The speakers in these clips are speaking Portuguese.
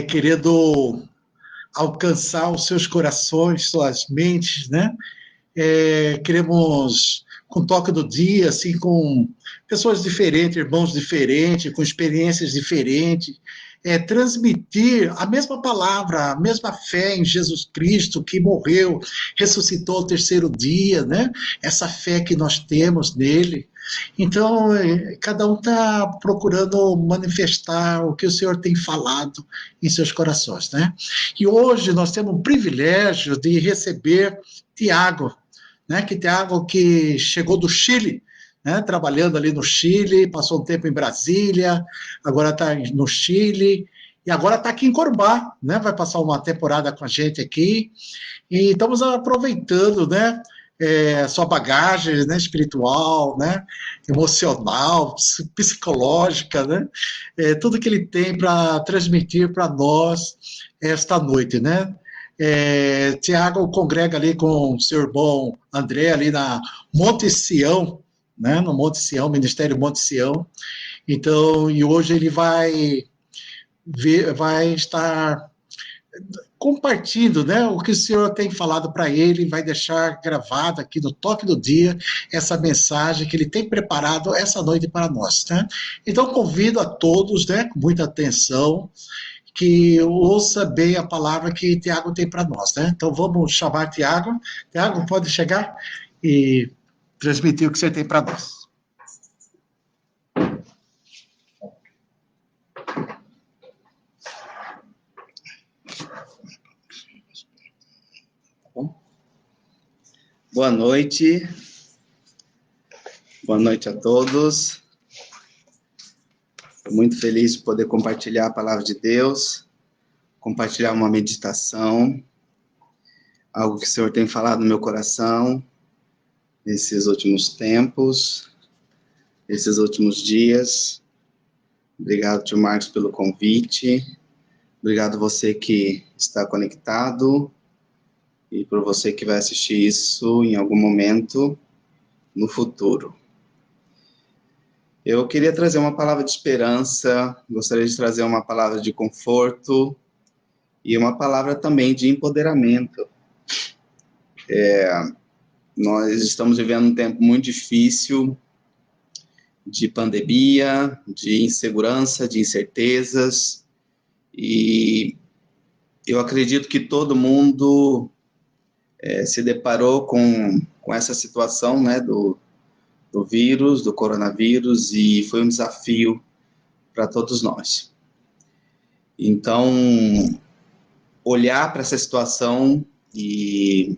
querendo alcançar os seus corações, suas mentes, né? Queremos, com o toque do dia, assim, com pessoas diferentes, irmãos diferentes, com experiências diferentes, transmitir a mesma palavra, a mesma fé em Jesus Cristo, que morreu, ressuscitou ao terceiro dia, né? Essa fé que nós temos nele. Então, cada um está procurando manifestar o que o Senhor tem falado em seus corações, né? E hoje nós temos o privilégio de receber Tiago, né? Que Tiago que chegou do Chile, né? Trabalhando ali no Chile, passou um tempo em Brasília, agora está no Chile e agora está aqui em Corumbá, né? Vai passar uma temporada com a gente aqui e estamos aproveitando, né? Sua bagagem, né, espiritual, né, emocional, psicológica, né, tudo que ele tem para transmitir para nós esta noite, né. Tiago congrega ali com o seu irmão André ali na Monte Sião, né, no Monte Sião, Ministério Monte Sião. Então, e hoje ele vai estar compartilhando, né, o que o Senhor tem falado para ele, vai deixar gravado aqui no toque do dia essa mensagem que ele tem preparado essa noite para nós, né? Então convido a todos, né, com muita atenção, que ouça bem a palavra que Tiago tem para nós, né? Então vamos chamar Tiago. Tiago, pode chegar e transmitir o que você tem para nós. Boa noite a todos. Estou muito feliz de poder compartilhar a palavra de Deus, compartilhar uma meditação, algo que o Senhor tem falado no meu coração nesses últimos tempos, nesses últimos dias. Obrigado, tio Marcos, pelo convite. Obrigado você que está conectado e por você que vai assistir isso em algum momento no futuro. Eu queria trazer uma palavra de esperança, gostaria de trazer uma palavra de conforto e uma palavra também de empoderamento. Nós estamos vivendo um tempo muito difícil de pandemia, de insegurança, de incertezas, e eu acredito que todo mundo se deparou com essa situação, né, do vírus, do coronavírus, e foi um desafio para todos nós. Então, olhar para essa situação e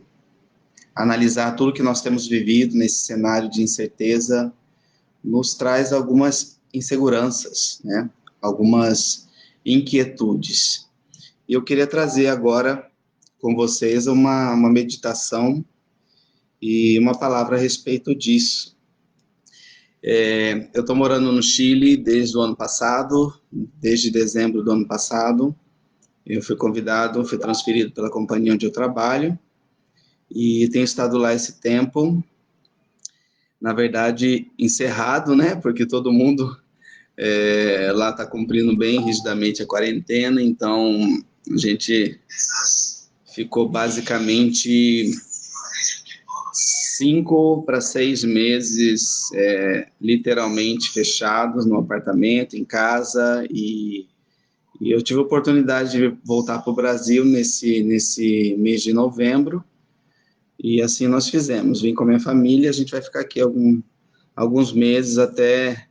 analisar tudo que nós temos vivido nesse cenário de incerteza nos traz algumas inseguranças, né? Algumas inquietudes. E eu queria trazer agora com vocês uma meditação e uma palavra a respeito disso. Eu estou morando no Chile desde o ano passado, desde dezembro do ano passado. Eu fui convidado, fui transferido pela companhia onde eu trabalho e tenho estado lá esse tempo, na verdade, encerrado, né, porque todo mundo lá está cumprindo bem rigidamente a quarentena, então a gente ficou basicamente 5 para 6 meses literalmente fechados no apartamento, em casa, e eu tive a oportunidade de voltar para o Brasil nesse mês de novembro, e assim nós fizemos. Vim com a minha família, a gente vai ficar aqui alguns meses até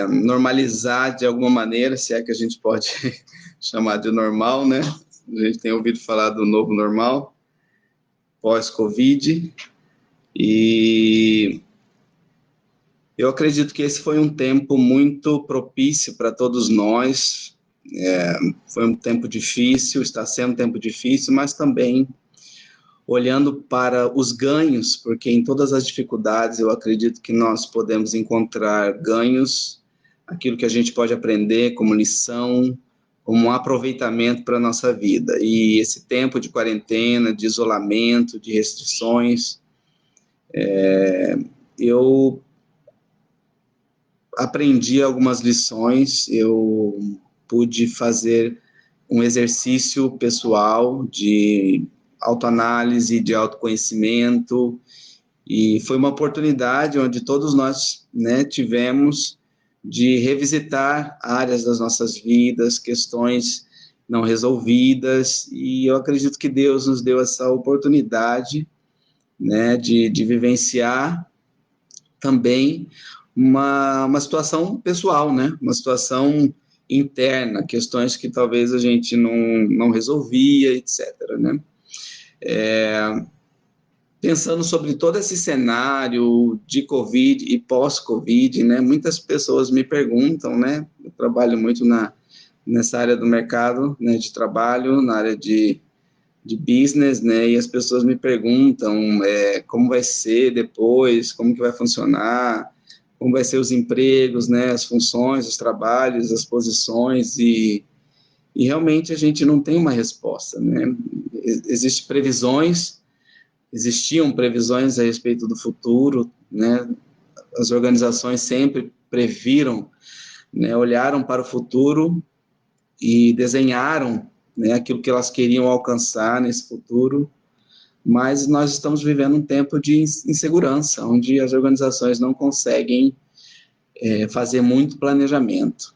normalizar de alguma maneira, se é que a gente pode chamar de normal, né? A gente tem ouvido falar do novo normal, pós-Covid, e eu acredito que esse foi um tempo muito propício para todos nós. Foi um tempo difícil, está sendo um tempo difícil, mas também olhando para os ganhos, porque em todas as dificuldades eu acredito que nós podemos encontrar ganhos, aquilo que a gente pode aprender como lição, como um aproveitamento para a nossa vida. E esse tempo de quarentena, de isolamento, de restrições, eu aprendi algumas lições, eu pude fazer um exercício pessoal de autoanálise, de autoconhecimento, e foi uma oportunidade onde todos nós, né, tivemos de revisitar áreas das nossas vidas, questões não resolvidas, e eu acredito que Deus nos deu essa oportunidade, né, de vivenciar também uma situação pessoal, né, uma situação interna, questões que talvez a gente não resolvia, etc., né. Pensando sobre todo esse cenário de Covid e pós-Covid, né, muitas pessoas me perguntam, né, eu trabalho muito nessa área do mercado, né, de trabalho, na área de business, né, e as pessoas me perguntam como vai ser depois, como que vai funcionar, como vai ser os empregos, né, as funções, os trabalhos, as posições, e realmente a gente não tem uma resposta, né, existiam previsões a respeito do futuro, né, as organizações sempre previram, né, olharam para o futuro e desenharam, né, aquilo que elas queriam alcançar nesse futuro, mas nós estamos vivendo um tempo de insegurança, onde as organizações não conseguem fazer muito planejamento.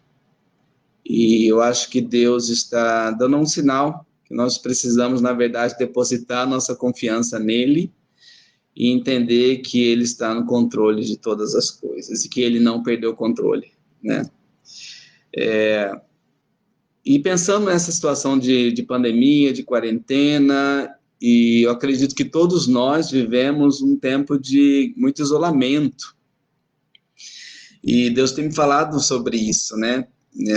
E eu acho que Deus está dando um sinal que nós precisamos, na verdade, depositar nossa confiança nele e entender que ele está no controle de todas as coisas e que ele não perdeu o controle, né? E pensando nessa situação de pandemia, de quarentena, e eu acredito que todos nós vivemos um tempo de muito isolamento. E Deus tem me falado sobre isso, né?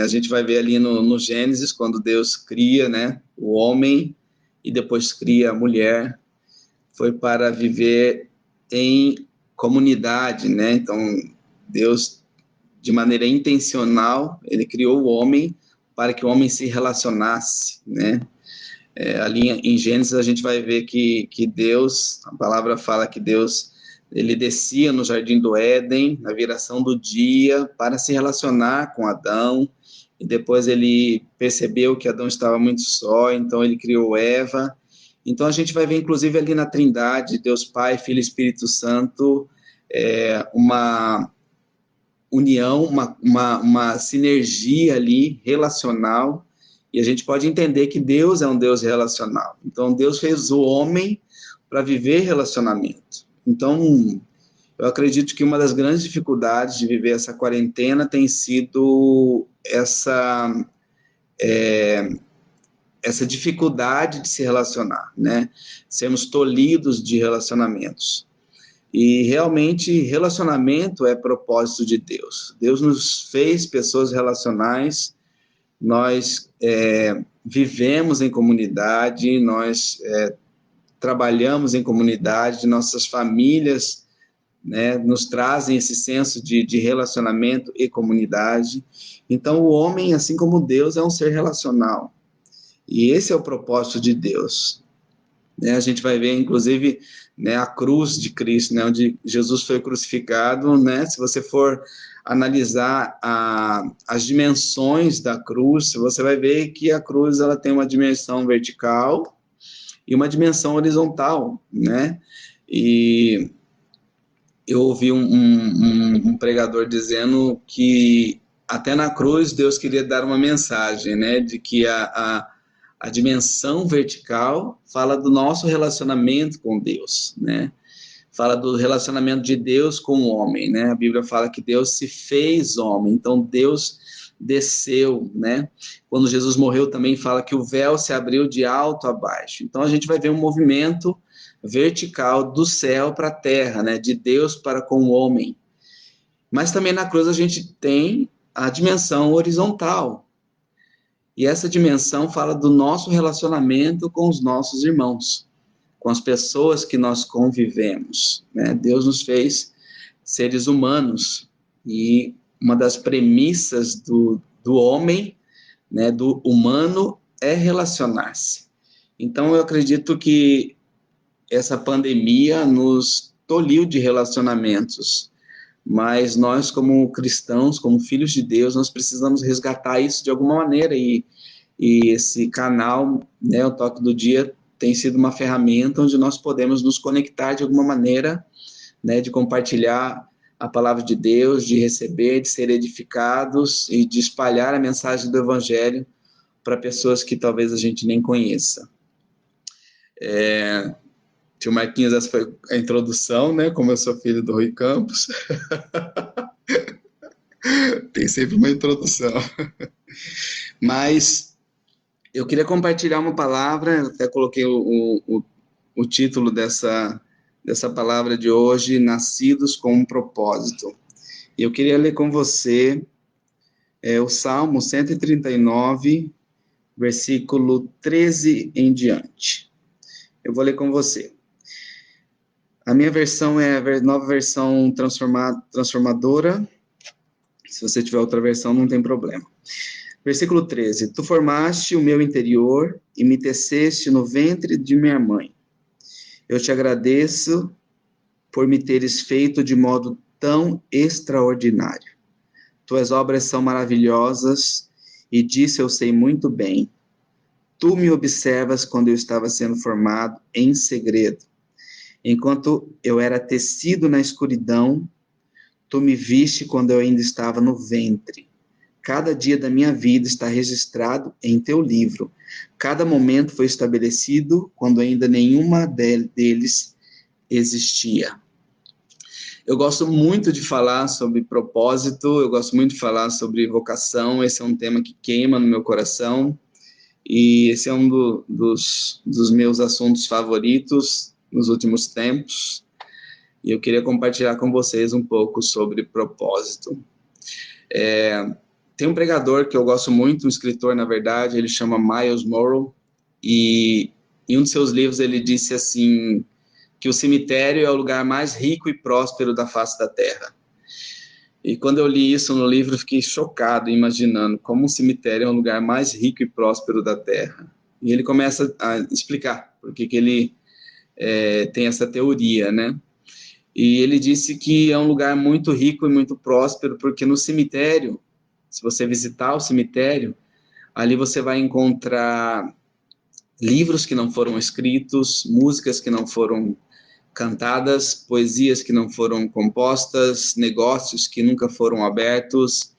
A gente vai ver ali no Gênesis, quando Deus cria, né, o homem e depois cria a mulher, foi para viver em comunidade, né? Então, Deus, de maneira intencional, ele criou o homem para que o homem se relacionasse, né? Ali em Gênesis a gente vai ver que Deus, a palavra fala que Deus, ele descia no jardim do Éden, na viração do dia, para se relacionar com Adão, e depois ele percebeu que Adão estava muito só, então ele criou Eva. Então a gente vai ver, inclusive, ali na Trindade, Deus Pai, Filho e Espírito Santo, uma união, uma sinergia ali relacional, e a gente pode entender que Deus é um Deus relacional. Então Deus fez o homem para viver relacionamento. Então eu acredito que uma das grandes dificuldades de viver essa quarentena tem sido essa dificuldade de se relacionar, né? Sermos tolhidos de relacionamentos. E realmente relacionamento é propósito de Deus. Deus nos fez pessoas relacionais, nós vivemos em comunidade, nós trabalhamos em comunidade, nossas famílias, né, nos trazem esse senso de relacionamento e comunidade. Então o homem, assim como Deus, é um ser relacional. E esse é o propósito de Deus. A gente vai ver, inclusive, né, a cruz de Cristo, né, onde Jesus foi crucificado, né, se você for analisar as dimensões da cruz, você vai ver que a cruz ela tem uma dimensão vertical e uma dimensão horizontal, né, e eu ouvi um pregador dizendo que até na cruz Deus queria dar uma mensagem, né, de que a dimensão vertical fala do nosso relacionamento com Deus, né? Fala do relacionamento de Deus com o homem, né? A Bíblia fala que Deus se fez homem, então Deus desceu, né? Quando Jesus morreu também fala que o véu se abriu de alto a baixo. Então a gente vai ver um movimento vertical do céu para a terra, né? De Deus para com o homem. Mas também na cruz a gente tem a dimensão horizontal, e essa dimensão fala do nosso relacionamento com os nossos irmãos, com as pessoas que nós convivemos, né? Deus nos fez seres humanos, e uma das premissas do homem, né, do humano, é relacionar-se. Então eu acredito que essa pandemia nos tolhiu de relacionamentos, mas nós, como cristãos, como filhos de Deus, nós precisamos resgatar isso de alguma maneira, e esse canal, né, o Toque do Dia, tem sido uma ferramenta onde nós podemos nos conectar de alguma maneira, né, de compartilhar a palavra de Deus, de receber, de ser edificados e de espalhar a mensagem do Evangelho para pessoas que talvez a gente nem conheça. Tio Marquinhos, essa foi a introdução, né? Como eu sou filho do Rui Campos. Tem sempre uma introdução. Mas eu queria compartilhar uma palavra, até coloquei o título dessa palavra de hoje, Nascidos com um Propósito. E eu queria ler com você o Salmo 139, versículo 13 em diante. Eu vou ler com você. A minha versão é a nova versão transformadora. Se você tiver outra versão, não tem problema. Versículo 13. Tu formaste o meu interior e me teceste no ventre de minha mãe. Eu te agradeço por me teres feito de modo tão extraordinário. Tuas obras são maravilhosas e disso eu sei muito bem. Tu me observas quando eu estava sendo formado em segredo. Enquanto eu era tecido na escuridão, tu me viste quando eu ainda estava no ventre. Cada dia da minha vida está registrado em teu livro. Cada momento foi estabelecido quando ainda nenhuma deles existia. Eu gosto muito de falar sobre propósito, eu gosto muito de falar sobre vocação. Esse é um tema que queima no meu coração e esse é um dos meus assuntos favoritos nos últimos tempos. E eu queria compartilhar com vocês um pouco sobre propósito. Tem um pregador que eu gosto muito, um escritor, na verdade, ele chama Miles Monroe, e em um de seus livros ele disse assim, que o cemitério é o lugar mais rico e próspero da face da terra. E quando eu li isso no livro, eu fiquei chocado, imaginando como um cemitério é um lugar mais rico e próspero da terra. E ele começa a explicar por que ele tem essa teoria, né? E ele disse que é um lugar muito rico e muito próspero, porque no cemitério, se você visitar o cemitério, ali você vai encontrar livros que não foram escritos, músicas que não foram cantadas, poesias que não foram compostas, negócios que nunca foram abertos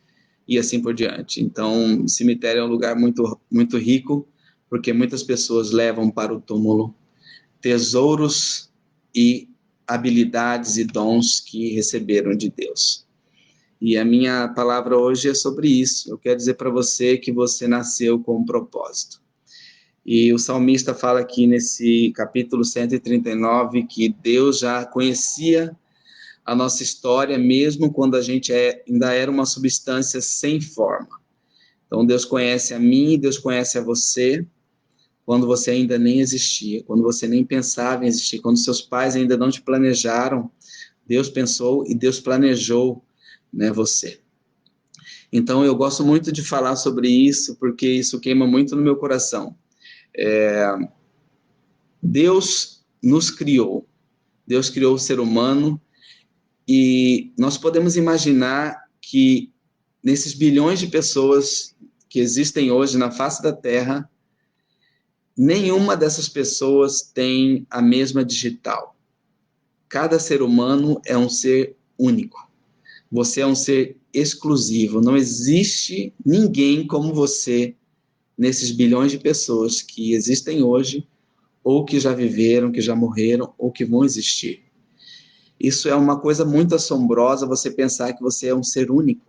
e assim por diante. Então, o cemitério é um lugar muito, muito rico, porque muitas pessoas levam para o túmulo tesouros e habilidades e dons que receberam de Deus. E a minha palavra hoje é sobre isso. Eu quero dizer para você que você nasceu com um propósito. E o salmista fala aqui nesse capítulo 139 que Deus já conhecia a nossa história, mesmo quando a gente ainda era uma substância sem forma. Então Deus conhece a mim, Deus conhece a você, quando você ainda nem existia, quando você nem pensava em existir, quando seus pais ainda não te planejaram, Deus pensou e Deus planejou, né, você. Então eu gosto muito de falar sobre isso, porque isso queima muito no meu coração. Deus nos criou, Deus criou o ser humano, e nós podemos imaginar que nesses bilhões de pessoas que existem hoje na face da Terra, nenhuma dessas pessoas tem a mesma digital. Cada ser humano é um ser único. Você é um ser exclusivo. Não existe ninguém como você nesses bilhões de pessoas que existem hoje, ou que já viveram, que já morreram, ou que vão existir. Isso é uma coisa muito assombrosa, você pensar que você é um ser único.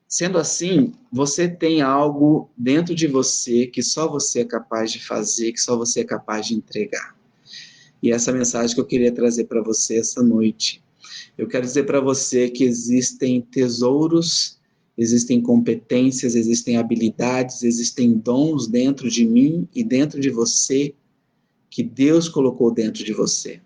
Sendo assim, você tem algo dentro de você que só você é capaz de fazer, que só você é capaz de entregar. E essa mensagem que eu queria trazer para você essa noite. Eu quero dizer para você que existem tesouros, existem competências, existem habilidades, existem dons dentro de mim e dentro de você, que Deus colocou dentro de você.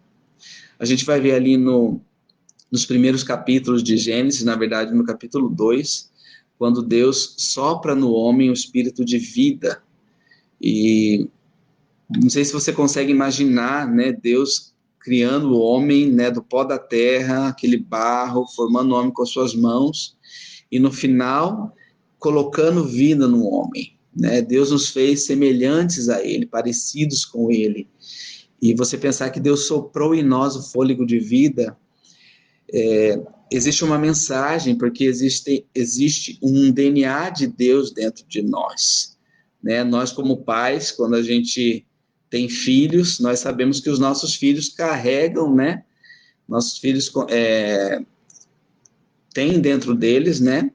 A gente vai ver ali nos primeiros capítulos de Gênesis, na verdade no capítulo 2, quando Deus sopra no homem o espírito de vida. E não sei se você consegue imaginar, né, Deus criando o homem, né, do pó da terra, aquele barro, formando o homem com as suas mãos, e no final, colocando vida no homem, né? Deus nos fez semelhantes a ele, parecidos com ele. E você pensar que Deus soprou em nós o fôlego de vida, existe uma mensagem, porque existe um DNA de Deus dentro de nós, né? Nós, como pais, quando a gente tem filhos, nós sabemos que os nossos filhos carregam, né? Nossos filhos têm dentro deles, né?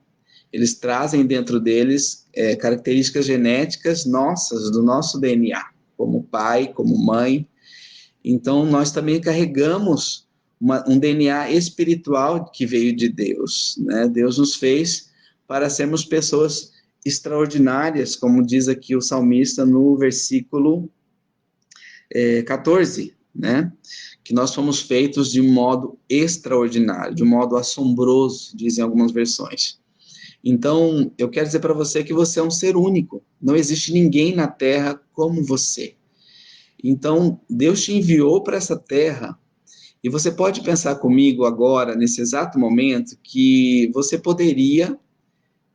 Eles trazem dentro deles características genéticas nossas, do nosso DNA, como pai, como mãe. Então, nós também carregamos um DNA espiritual que veio de Deus, né? Deus nos fez para sermos pessoas extraordinárias, como diz aqui o salmista no versículo 14, né? Que nós fomos feitos de um modo extraordinário, de um modo assombroso, dizem algumas versões. Então, eu quero dizer para você que você é um ser único. Não existe ninguém na Terra como você. Então, Deus te enviou para essa Terra, e você pode pensar comigo agora, nesse exato momento, que você poderia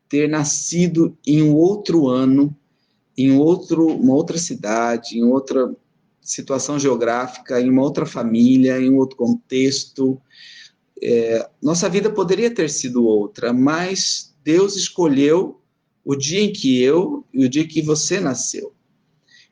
ter nascido em um outro ano, uma outra cidade, em outra situação geográfica, em uma outra família, em um outro contexto. Nossa vida poderia ter sido outra, mas Deus escolheu o dia em que eu e o dia que você nasceu.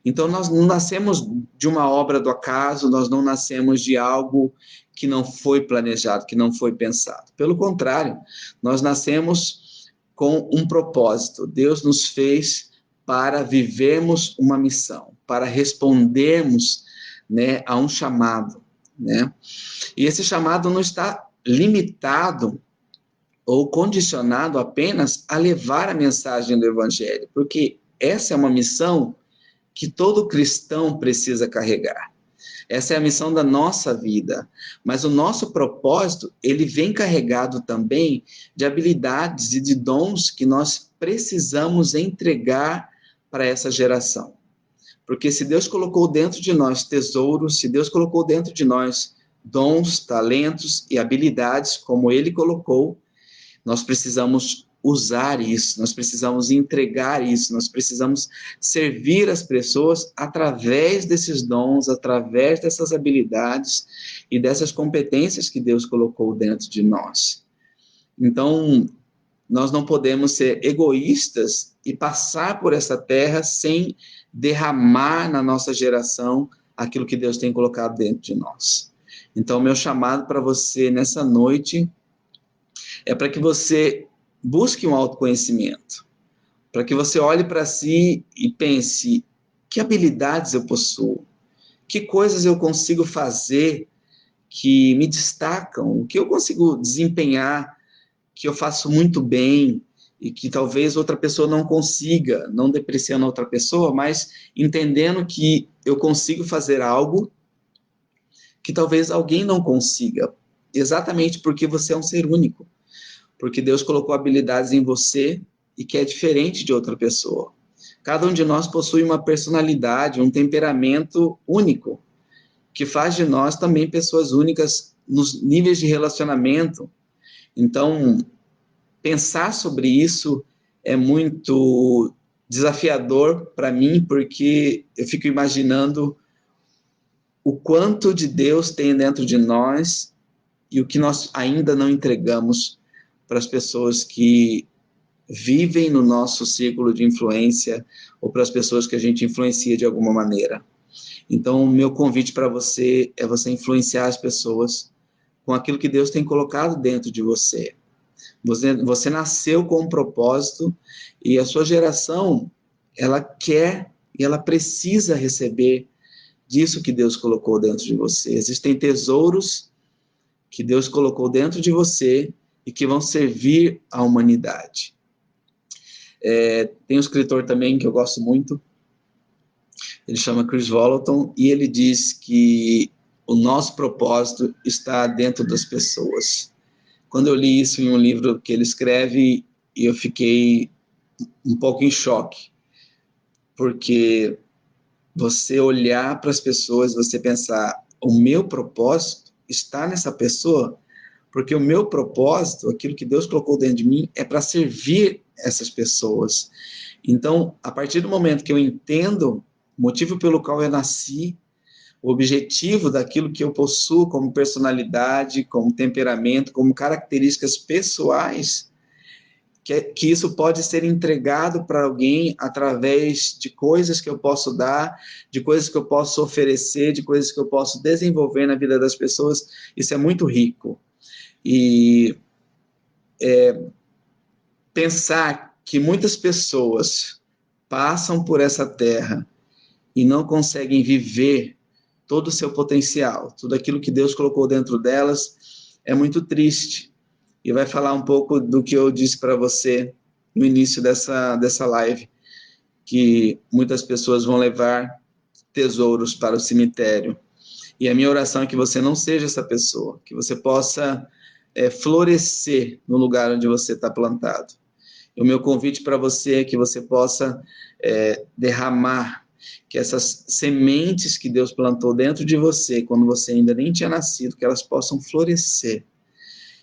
Então, nós não nascemos de uma obra do acaso, nós não nascemos de algo que não foi planejado, que não foi pensado. Pelo contrário, nós nascemos com um propósito. Deus nos fez para vivermos uma missão, para respondermos, né, a um chamado, né? E esse chamado não está limitado ou condicionado apenas a levar a mensagem do Evangelho, porque essa é uma missão que todo cristão precisa carregar. Essa é a missão da nossa vida, mas o nosso propósito, ele vem carregado também de habilidades e de dons que nós precisamos entregar para essa geração. Porque se Deus colocou dentro de nós tesouros, se Deus colocou dentro de nós dons, talentos e habilidades, como Ele colocou, nós precisamos usar isso, nós precisamos entregar isso, nós precisamos servir as pessoas através desses dons, através dessas habilidades e dessas competências que Deus colocou dentro de nós. Então, nós não podemos ser egoístas e passar por essa terra sem derramar na nossa geração aquilo que Deus tem colocado dentro de nós. Então, meu chamado para você nessa noite é para que você busque um autoconhecimento, para que você olhe para si e pense: que habilidades eu possuo? Que coisas eu consigo fazer que me destacam? O que eu consigo desempenhar que eu faço muito bem e que talvez outra pessoa não consiga, não depreciando outra pessoa, mas entendendo que eu consigo fazer algo que talvez alguém não consiga, exatamente porque você é um ser único. Porque Deus colocou habilidades em você e que é diferente de outra pessoa. Cada um de nós possui uma personalidade, um temperamento único, que faz de nós também pessoas únicas nos níveis de relacionamento. Então, pensar sobre isso é muito desafiador para mim, porque eu fico imaginando o quanto de Deus tem dentro de nós e o que nós ainda não entregamos para as pessoas que vivem no nosso círculo de influência ou para as pessoas que a gente influencia de alguma maneira. Então, o meu convite para você é você influenciar as pessoas com aquilo que Deus tem colocado dentro de você. Você nasceu com um propósito e a sua geração, ela quer e ela precisa receber disso que Deus colocou dentro de você. Existem tesouros que Deus colocou dentro de você e que vão servir à humanidade. Tem um escritor também que eu gosto muito, ele chama Chris Vallotton, e ele diz que o nosso propósito está dentro das pessoas. Quando eu li isso em um livro que ele escreve, eu fiquei um pouco em choque, porque você olhar para as pessoas, você pensar, o meu propósito está nessa pessoa, porque o meu propósito, aquilo que Deus colocou dentro de mim, é para servir essas pessoas. Então, a partir do momento que eu entendo o motivo pelo qual eu nasci, o objetivo daquilo que eu possuo como personalidade, como temperamento, como características pessoais, que isso pode ser entregado para alguém através de coisas que eu posso dar, de coisas que eu posso oferecer, de coisas que eu posso desenvolver na vida das pessoas, isso é muito rico. E pensar que muitas pessoas passam por essa terra e não conseguem viver todo o seu potencial, tudo aquilo que Deus colocou dentro delas, é muito triste. E vai falar um pouco do que eu disse para você no início dessa live, que muitas pessoas vão levar tesouros para o cemitério. E a minha oração é que você não seja essa pessoa, que você possa florescer no lugar onde você está plantado. O meu convite para você é que você possa derramar, que essas sementes que Deus plantou dentro de você, quando você ainda nem tinha nascido, que elas possam florescer.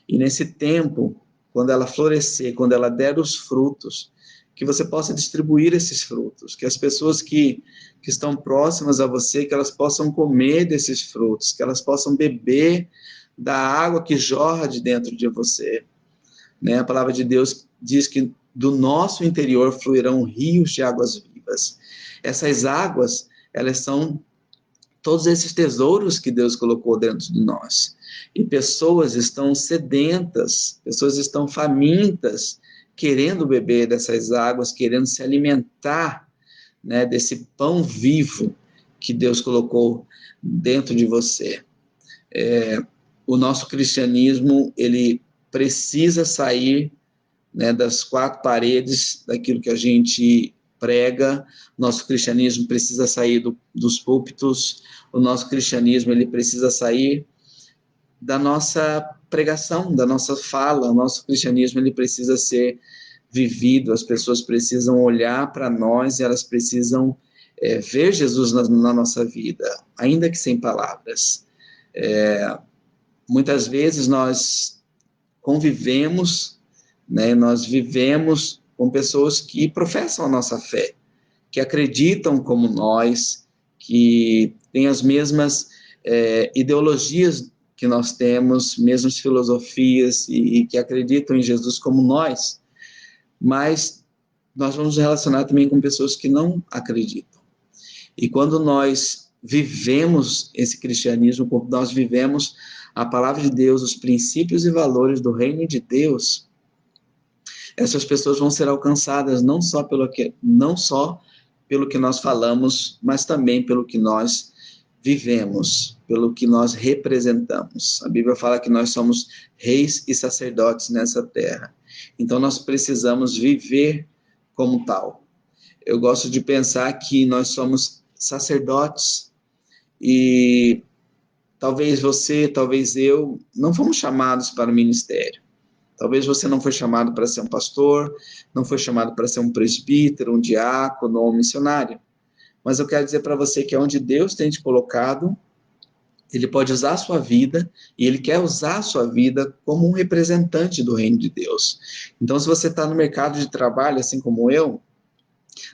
E nesse tempo, quando ela florescer, quando ela der os frutos, que você possa distribuir esses frutos, que as pessoas que estão próximas a você, que elas possam comer desses frutos, que elas possam beber da água que jorra de dentro de você. Né? A palavra de Deus diz que do nosso interior fluirão rios de águas vivas. Essas águas, elas são todos esses tesouros que Deus colocou dentro de nós. E pessoas estão sedentas, pessoas estão famintas, querendo beber dessas águas, querendo se alimentar, né, desse pão vivo que Deus colocou dentro de você. O nosso cristianismo, ele precisa sair, né, das quatro paredes, daquilo que a gente prega. Nosso cristianismo precisa sair dos púlpitos, o nosso cristianismo ele precisa sair da nossa pregação, da nossa fala. O nosso cristianismo ele precisa ser vivido, as pessoas precisam olhar para nós e elas precisam ver Jesus na nossa vida, ainda que sem palavras. Muitas vezes nós convivemos, né, nós vivemos com pessoas que professam a nossa fé, que acreditam como nós, que têm as mesmas ideologias que nós temos, mesmas filosofias e que acreditam em Jesus como nós, mas nós vamos nos relacionar também com pessoas que não acreditam. E quando nós vivemos esse cristianismo, quando nós vivemos a palavra de Deus, os princípios e valores do reino de Deus, essas pessoas vão ser alcançadas não só pelo que nós falamos, mas também pelo que nós vivemos, pelo que nós representamos. A Bíblia fala que nós somos reis e sacerdotes nessa terra. Então nós precisamos viver como tal. Eu gosto de pensar que nós somos sacerdotes e talvez você, talvez eu, não fomos chamados para o ministério. Talvez você não foi chamado para ser um pastor, não foi chamado para ser um presbítero, um diácono ou um missionário. Mas eu quero dizer para você que onde Deus tem te colocado, Ele pode usar a sua vida e Ele quer usar a sua vida como um representante do reino de Deus. Então, se você está no mercado de trabalho, assim como eu,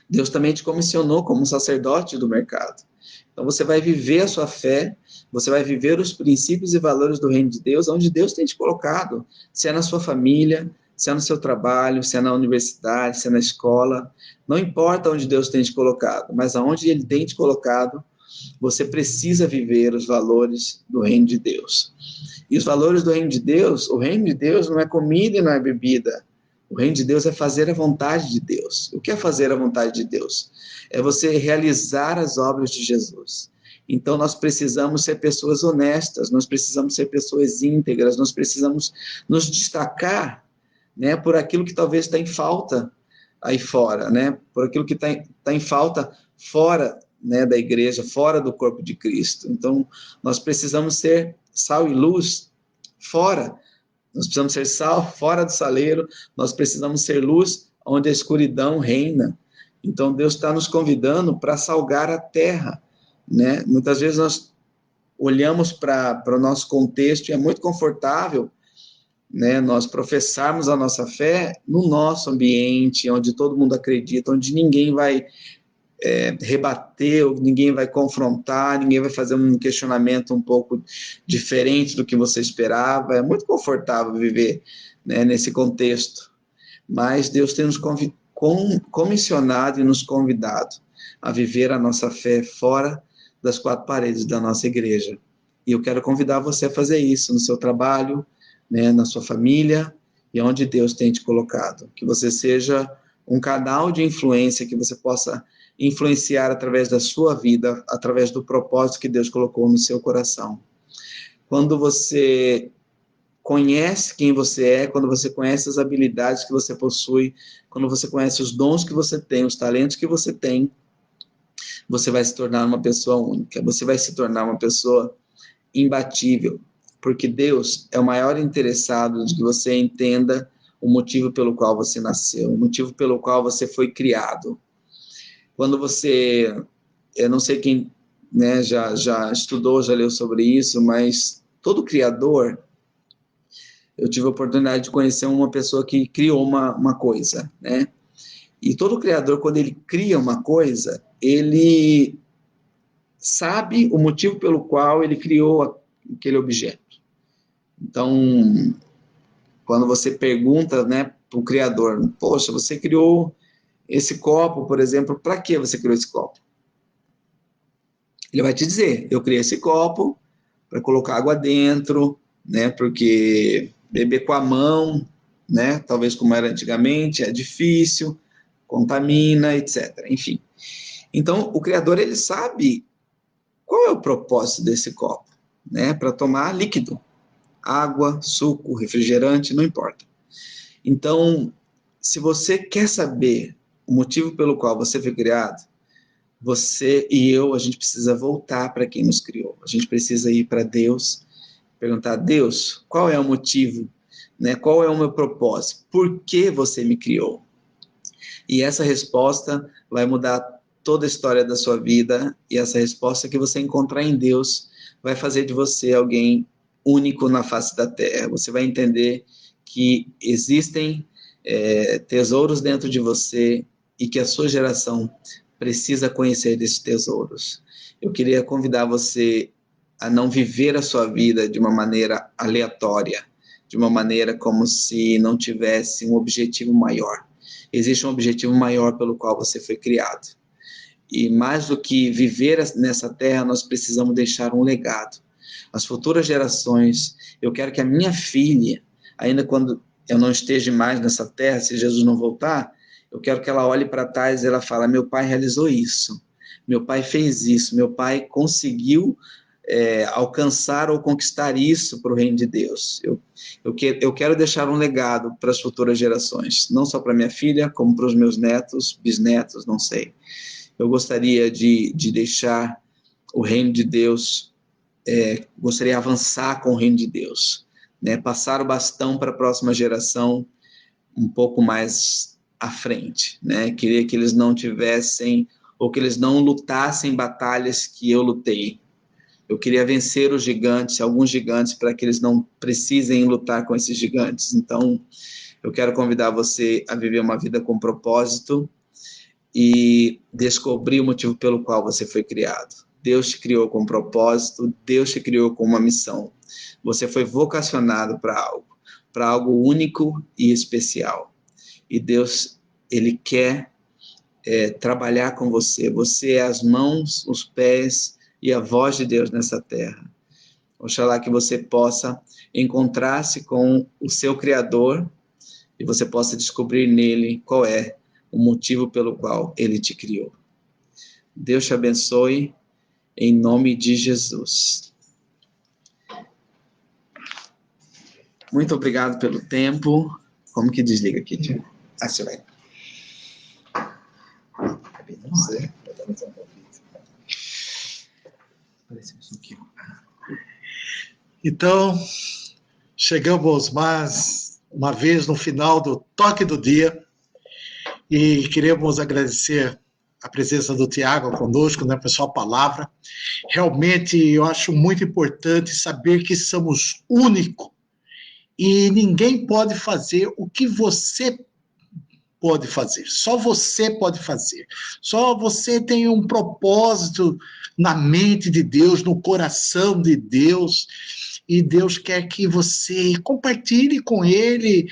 Deus também te comissionou como um sacerdote do mercado. Então, você vai viver a sua fé, você vai viver os princípios e valores do reino de Deus, onde Deus tem te colocado, se é na sua família, se é no seu trabalho, se é na universidade, se é na escola, não importa onde Deus tem te colocado, mas aonde Ele tem te colocado, você precisa viver os valores do reino de Deus. E os valores do reino de Deus, o reino de Deus não é comida e não é bebida. O reino de Deus é fazer a vontade de Deus. O que é fazer a vontade de Deus? É você realizar as obras de Jesus. Então, nós precisamos ser pessoas honestas, nós precisamos ser pessoas íntegras, nós precisamos nos destacar, né, por aquilo que talvez está em falta aí fora, né, por aquilo que está em falta fora, né, da igreja, fora do corpo de Cristo. Então, nós precisamos ser sal e luz fora. Nós precisamos ser sal fora do saleiro, nós precisamos ser luz onde a escuridão reina. Então, Deus está nos convidando para salgar a terra, né? Muitas vezes nós olhamos para o nosso contexto e é muito confortável, né, nós professarmos a nossa fé no nosso ambiente, onde todo mundo acredita, onde ninguém vai rebater, ninguém vai confrontar, ninguém vai fazer um questionamento um pouco diferente do que você esperava. É muito confortável viver, né, nesse contexto, mas Deus tem nos comissionado e nos convidado a viver a nossa fé fora das quatro paredes da nossa igreja. E eu quero convidar você a fazer isso no seu trabalho, né, na sua família e onde Deus tem te colocado. Que você seja um canal de influência, que você possa influenciar através da sua vida, através do propósito que Deus colocou no seu coração. Quando você conhece quem você é, quando você conhece as habilidades que você possui, quando você conhece os dons que você tem, os talentos que você tem, você vai se tornar uma pessoa única, você vai se tornar uma pessoa imbatível, porque Deus é o maior interessado de que você entenda o motivo pelo qual você nasceu, o motivo pelo qual você foi criado. Quando você, eu não sei quem, né, já estudou, já leu sobre isso, mas todo criador, eu tive a oportunidade de conhecer uma pessoa que criou uma coisa, né? E todo criador, quando ele cria uma coisa, ele sabe o motivo pelo qual ele criou aquele objeto. Então, quando você pergunta, né, para o criador, poxa, você criou esse copo, por exemplo, para que você criou esse copo? Ele vai te dizer, eu criei esse copo para colocar água dentro, né, porque beber com a mão, né, talvez como era antigamente, é difícil, contamina, etc. Enfim. Então, o criador, ele sabe qual é o propósito desse copo, né, para tomar líquido, água, suco, refrigerante, não importa. Então, se você quer saber o motivo pelo qual você foi criado, você e eu, a gente precisa voltar para quem nos criou. A gente precisa ir para Deus, perguntar: Deus, qual é o motivo, né? Qual é o meu propósito? Por que você me criou? E essa resposta vai mudar toda a história da sua vida, e essa resposta que você encontrar em Deus vai fazer de você alguém único na face da terra. Você vai entender que existem tesouros dentro de você e que a sua geração precisa conhecer desses tesouros. Eu queria convidar você a não viver a sua vida de uma maneira aleatória, de uma maneira como se não tivesse um objetivo maior. Existe um objetivo maior pelo qual você foi criado. E mais do que viver nessa terra, nós precisamos deixar um legado. As futuras gerações, eu quero que a minha filha, ainda quando eu não esteja mais nessa terra, se Jesus não voltar, eu quero que ela olhe para trás e ela fale: meu pai realizou isso, meu pai fez isso, meu pai conseguiu alcançar ou conquistar isso para o reino de Deus. Eu quero deixar um legado para as futuras gerações, não só para minha filha, como para os meus netos, bisnetos, não sei. Eu gostaria de deixar o reino de Deus, gostaria de avançar com o reino de Deus, né? Passar o bastão para a próxima geração um pouco mais à frente, né? Queria que eles não tivessem, ou que eles não lutassem batalhas que eu lutei. Eu queria vencer os gigantes, alguns gigantes, para que eles não precisem lutar com esses gigantes. Então, eu quero convidar você a viver uma vida com propósito e descobrir o motivo pelo qual você foi criado. Deus te criou com propósito, Deus te criou com uma missão. Você foi vocacionado para algo único e especial. E Deus, Ele quer trabalhar com você. Você é as mãos, os pés e a voz de Deus nessa terra. Oxalá que você possa encontrar-se com o seu Criador e você possa descobrir nele qual é o motivo pelo qual ele te criou. Deus te abençoe, em nome de Jesus. Muito obrigado pelo tempo. Como que desliga aqui, tio? Ah, você vai. Então, chegamos mais uma vez no final do Toque do Dia e queremos agradecer a presença do Tiago conosco, né, para a sua palavra. Realmente, eu acho muito importante saber que somos únicos e ninguém pode fazer o que você pode fazer. Só você pode fazer. Só você tem um propósito na mente de Deus, no coração de Deus, e Deus quer que você compartilhe com Ele,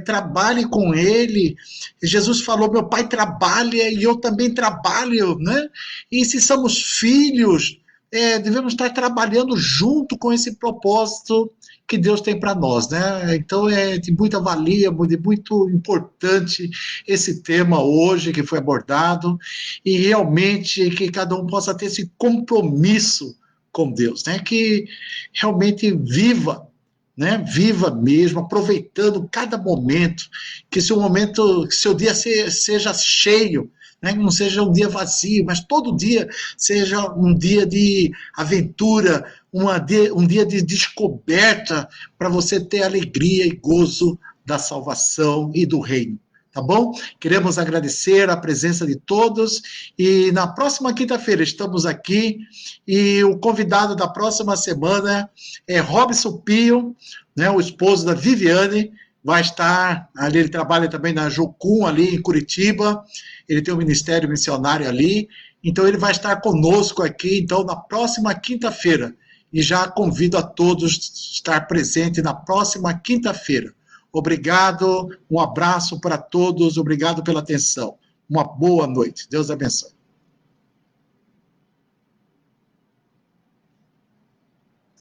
trabalhe com Ele. Jesus falou, meu Pai trabalha e eu também trabalho, né? E se somos filhos, devemos estar trabalhando junto com esse propósito que Deus tem para nós, né? Então é de muita valia, de muito importante esse tema hoje que foi abordado, e realmente que cada um possa ter esse compromisso com Deus, né? Que realmente viva, né? Viva mesmo, aproveitando cada momento, que seu dia seja cheio, né? Não seja um dia vazio, mas todo dia seja um dia de aventura, um dia de descoberta, para você ter alegria e gozo da salvação e do reino. Tá bom? Queremos agradecer a presença de todos e na próxima quinta-feira estamos aqui e o convidado da próxima semana é Robson Pio, né, o esposo da Viviane, vai estar ali, ele trabalha também na Jocum, ali em Curitiba, ele tem um ministério missionário ali, então ele vai estar conosco aqui, então, na próxima quinta-feira, e já convido a todos a estar presente na próxima quinta-feira. Obrigado, um abraço para todos, obrigado pela atenção. Uma boa noite. Deus abençoe.